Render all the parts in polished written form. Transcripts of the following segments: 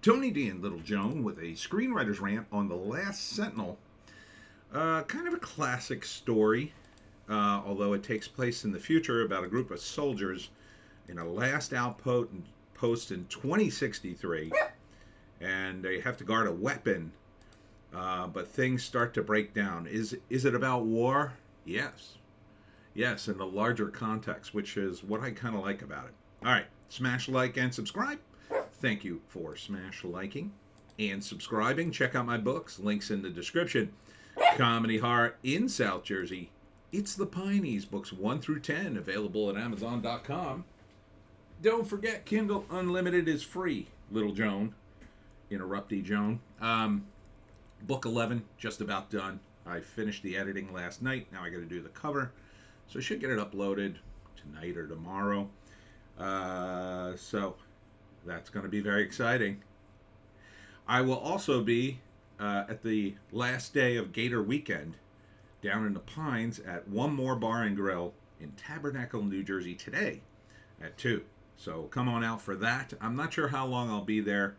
Tony D and Little Joan with a screenwriter's rant on The Last Sentinel. Kind of a classic story, although it takes place in the future about a group of soldiers in a last outpost in 2063, and they have to guard a weapon, but things start to break down. Is it about war? Yes. Yes, in the larger context, which is what I kind of like about it. All right, smash like and subscribe. Thank you for smash liking and subscribing. Check out my books, links in the description. Comedy horror in South Jersey. It's the Pineys, books 1 through 10, available at Amazon.com. Don't forget, Kindle Unlimited is free. Little Joan, Interrupty Joan. Book 11, just about done. I finished the editing last night. Now I got to do the cover. So I should get it uploaded tonight or tomorrow. So that's going to be very exciting. I will also be at the last day of Gator Weekend down in the Pines at One More Bar and Grill in Tabernacle, New Jersey today at 2. So come on out for that. I'm not sure how long I'll be there.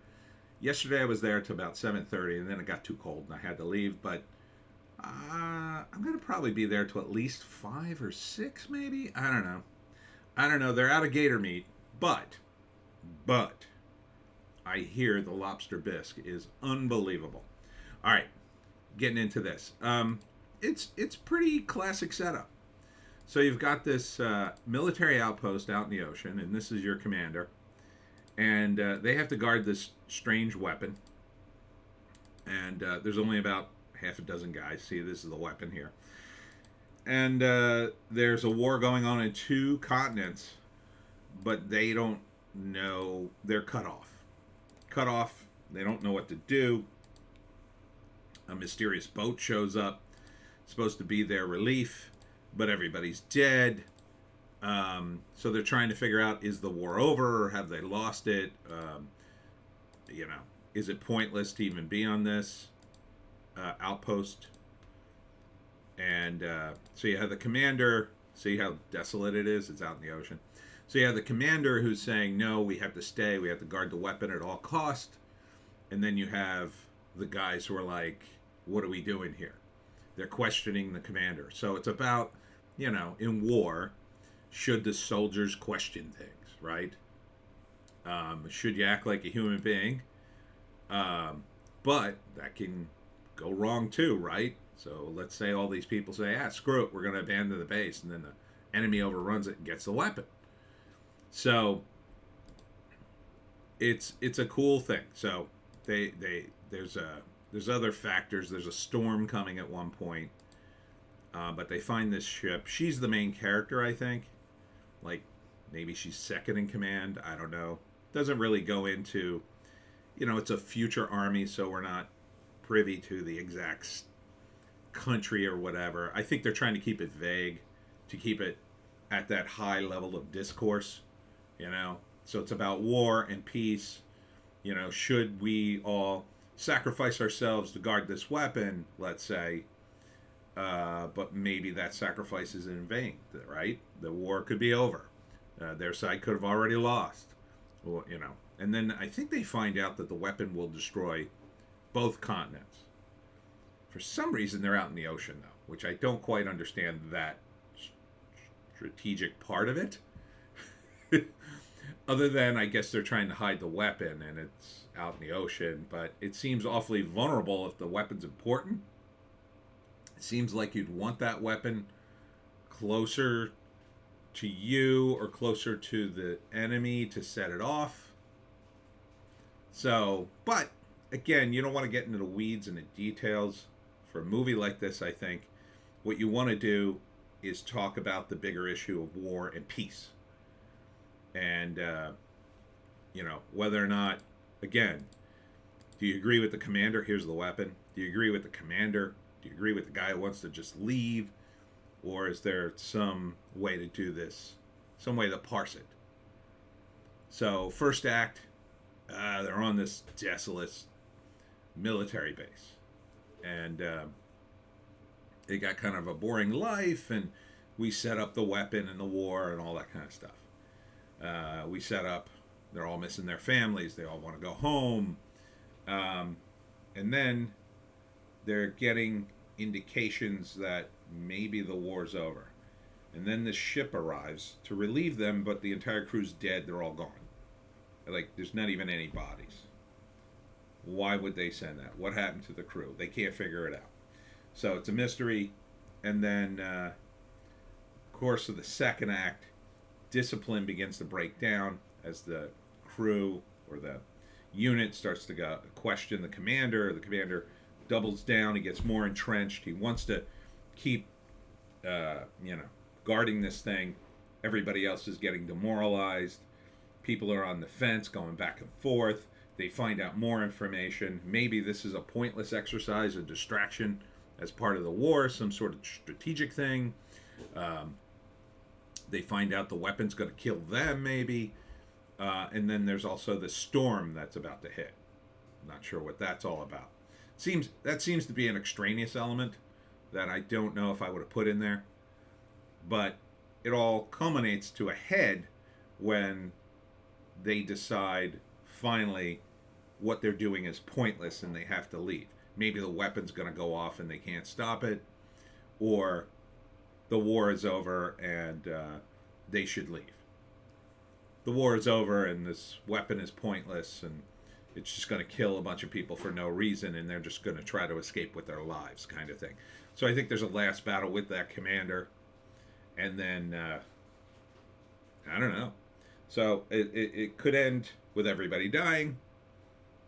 Yesterday I was there till about 7:30 and then it got too cold and I had to leave. But I'm going to probably be there till at least 5 or 6 maybe. I don't know. They're out of gator meat. But I hear the lobster bisque is unbelievable. All right, getting into this. It's pretty classic setup. So you've got this military outpost out in the ocean, and this is your commander. And they have to guard this strange weapon. And there's only about half a dozen guys. See, this is the weapon here. And there's a war going on in 2 continents, but they don't know. They're cut off. They don't know what to do. A mysterious boat shows up, supposed to be their relief, but everybody's dead. So they're trying to figure out, is the war over or have they lost it? Is it pointless to even be on this outpost? And so you have the commander. See how desolate it is? It's out in the ocean. So you have the commander who's saying, no, we have to stay. We have to guard the weapon at all cost. And then you have the guys who are like, what are we doing here? They're questioning the commander. So it's about, in war, should the soldiers question things, right? Should you act like a human being? But that can go wrong too, right? So let's say all these people say, screw it, we're going to abandon the base. And then the enemy overruns it and gets the weapon. So it's a cool thing. So there's other factors. There's a storm coming at one point, but they find this ship. She's the main character, I think. Like maybe she's second in command. I don't know. Doesn't really go into, it's a future army, so we're not privy to the exact country or whatever. I think they're trying to keep it vague, to keep it at that high level of discourse. So it's about war and peace. Should we all sacrifice ourselves to guard this weapon, let's say, but maybe that sacrifice is in vain, right? The war could be over. Their side could have already lost. Well, and then I think they find out that the weapon will destroy both continents. For some reason, they're out in the ocean, though, which I don't quite understand that strategic part of it. Other than, I guess they're trying to hide the weapon and it's out in the ocean, but it seems awfully vulnerable if the weapon's important. It seems like you'd want that weapon closer to you or closer to the enemy to set it off. So, but again, you don't want to get into the weeds and the details. For a movie like this, I think what you want to do is talk about the bigger issue of war and peace. And, whether or not, again, do you agree with the commander? Here's the weapon. Do you agree with the commander? Do you agree with the guy who wants to just leave? Or is there some way to do this? Some way to parse it? So, first act, they're on this desolate military base. And they got kind of a boring life, and we set up the weapon and the war and all that kind of stuff. We set up, they're all missing their families. They all want to go home. Um, and then they're getting indications that maybe the war's over. And then the ship arrives to relieve them, but the entire crew's dead. They're all gone. Like, there's not even any bodies. Why would they send that? What happened to the crew? They can't figure it out. So it's a mystery. And then, course of the second act, discipline begins to break down as the crew or the unit starts to question the commander. The commander doubles down. He gets more entrenched. He wants to keep, guarding this thing. Everybody else is getting demoralized. People are on the fence, going back and forth. They find out more information. Maybe this is a pointless exercise, a distraction as part of the war, some sort of strategic thing. They find out the weapon's going to kill them, maybe. And then there's also the storm that's about to hit. Not sure what that's all about. That seems to be an extraneous element that I don't know if I would have put in there. But it all culminates to a head when they decide finally what they're doing is pointless and they have to leave. Maybe the weapon's going to go off and they can't stop it, or the war is over and they should leave. The war is over and this weapon is pointless and it's just going to kill a bunch of people for no reason and they're just going to try to escape with their lives, kind of thing. So I think there's a last battle with that commander, and then I don't know. So it could end with everybody dying,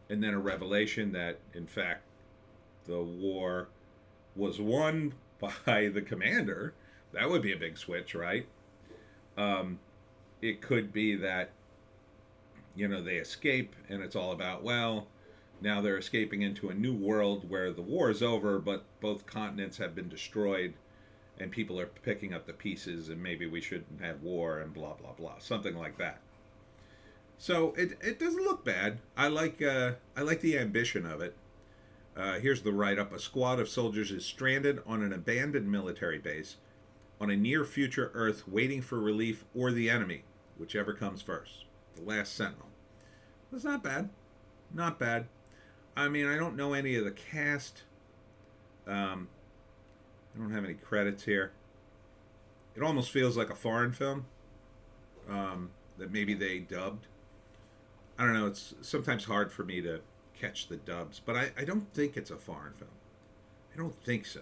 and then a revelation that, in fact, the war was won by the commander. That would be a big switch, right? It could be that, they escape, and it's all about, well, now they're escaping into a new world where the war is over, but both continents have been destroyed, and people are picking up the pieces, and maybe we shouldn't have war, and blah, blah, blah. Something like that. So it doesn't look bad. I like the ambition of it. Here's the write-up. A squad of soldiers is stranded on an abandoned military base on a near-future Earth waiting for relief or the enemy, whichever comes first. The Last Sentinel. That's not bad. Not bad. I mean, I don't know any of the cast. I don't have any credits here. It almost feels like a foreign film that maybe they dubbed. I don't know. It's sometimes hard for me to catch the dubs, but I don't think it's a foreign film. I don't think so.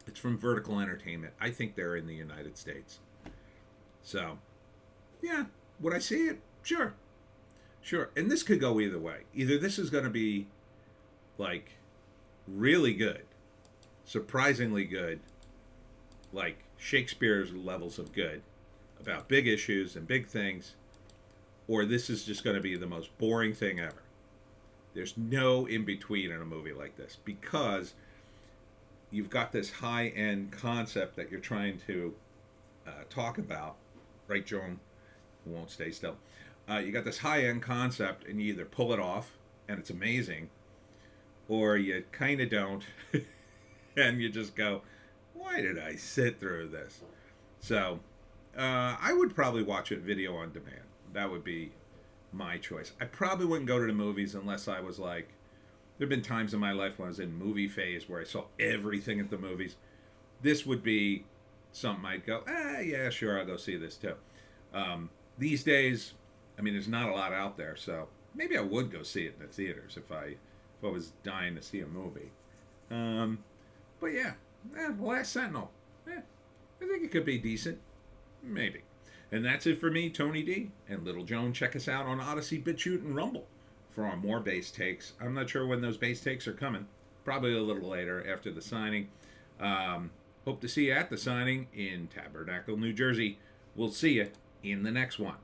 It's from Vertical Entertainment. I think they're in the United States. So, yeah. Would I see it? Sure. Sure. And this could go either way. Either this is going to be, like, really good, surprisingly good, like Shakespeare's levels of good, about big issues and big things, or this is just going to be the most boring thing ever. There's no in-between in a movie like this, because you've got this high-end concept that you're trying to talk about, right, Joan? Who won't stay still. You got this high-end concept, and you either pull it off, and it's amazing, or you kind of don't, and you just go, why did I sit through this? So, I would probably watch it video on demand. That would be my choice. I probably wouldn't go to the movies unless I was like, there have been times in my life when I was in movie phase where I saw everything at the movies. This would be something I'd go, yeah, sure, I'll go see this too. These days, I mean, there's not a lot out there, so maybe I would go see it in the theaters if I was dying to see a movie. But yeah, Last Sentinel. I think it could be decent. Maybe. And that's it for me, Tony D. And Little Joan. Check us out on Odysee, Bitchute, and Rumble for our more base takes. I'm not sure when those base takes are coming. Probably a little later after the signing. Hope to see you at the signing in Tabernacle, New Jersey. We'll see you in the next one.